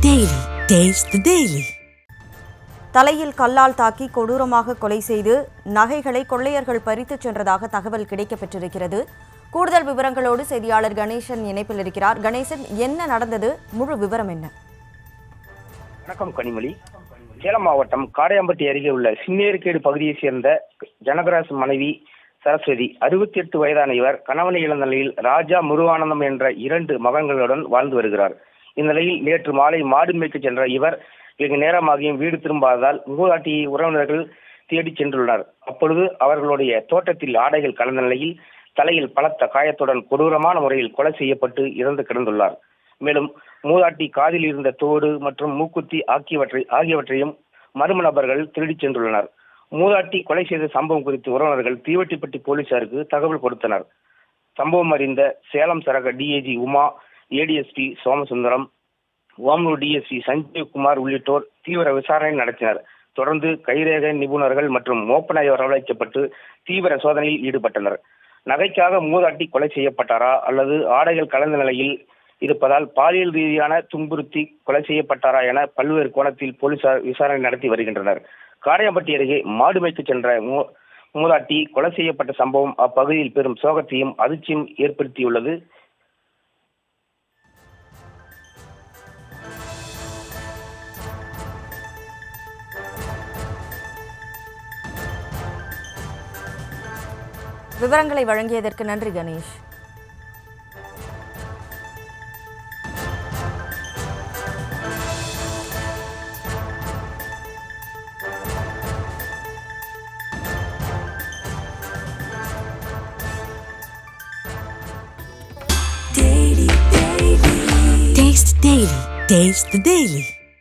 Daily. Taste the Daily. தலையில் கல்லால் தாக்கி கொடூரமாக கொலை செய்து நகைகளை கொள்ளையர்கள் பறித்துச் சென்றதாக தகவல் கிடைக்கப்பெற்றிருக்கிறது. கூடுதல் விவரங்களோடு செய்தியாளர் கணேசன் இணைப்பில் இருக்கிறார். கணேசன், என்ன நடந்தது? முழு விவரம் என்ன? வணக்கம் கனிமொழி. சேலம் மாவட்டம் காடையாம்பட்டி அருகே உள்ள சின்னேரிக்கேடு பகுதியைச் சேர்ந்த ஜனகராஜ் மனைவி சரஸ்வதி 68 வயதான இவர் கணவனை இழந்த நிலையில் ராஜா முருகானந்தம் என்ற 2 மகன்களுடன் வாழ்ந்து வருகிறார். இந்நிலையில் நேற்று மாலை மாடு மேய்க்க சென்ற இவர் வெகு நேரமாகியும் வீடு திரும்பாததால் மூதாட்டியை உறவினர்கள் தேடி சென்றுள்ளனர். அப்பொழுது அவர்களுடைய தோட்டத்தில் ஆடைகள் கலந்த நிலையில் தலையில் பலத்த காயத்துடன் கொடூரமான முறையில் கொலை செய்யப்பட்டு இறந்து கிடந்துள்ளார். மேலும் மூதாட்டி காதில் இருந்த தோடு மற்றும் மூக்குத்தி ஆகியவற்றையும் மர்ம நபர்கள் திருடிச் சென்றுள்ளனர். மூதாட்டி கொலை செய்த சம்பவம் குறித்து உறவினர்கள் தீவட்டிப்பட்டி போலீசாருக்கு தகவல் கொடுத்தனர். சம்பவம் அறிந்த சேலம் சரக DIG Uma, ADSP Somasundaram, Omalur DSP Sanjeev Kumar உள்ளிட்டோர் தீவிர விசாரணை நடத்தினர். தொடர்ந்து கைரேகை நிபுணர்கள் மற்றும் மோப்பனாய் வரவழைக்கப்பட்டு தீவிர சோதனையில் ஈடுபட்டனர். நகைக்காக மூதாட்டி கொலை செய்யப்பட்டாரா அல்லது ஆடைகள் கலந்த நிலையில் இருப்பதால் பாலியல் ரீதியான துன்புறுத்தி கொலை செய்யப்பட்டாரா என பல்வேறு கோணத்தில் போலீசார் விசாரணை நடத்தி வருகின்றனர். காடையாம்பட்டி அருகே மாடு மேய்க்க சென்ற மூதாட்டி கொலை செய்யப்பட்ட சம்பவம் அப்பகுதியில் பெரும் சோகத்தையும் அதிர்ச்சியும் ஏற்படுத்தியுள்ளது. விவரங்களை வழங்கியதற்கு நன்றி கணேஷ். Taste the Daily.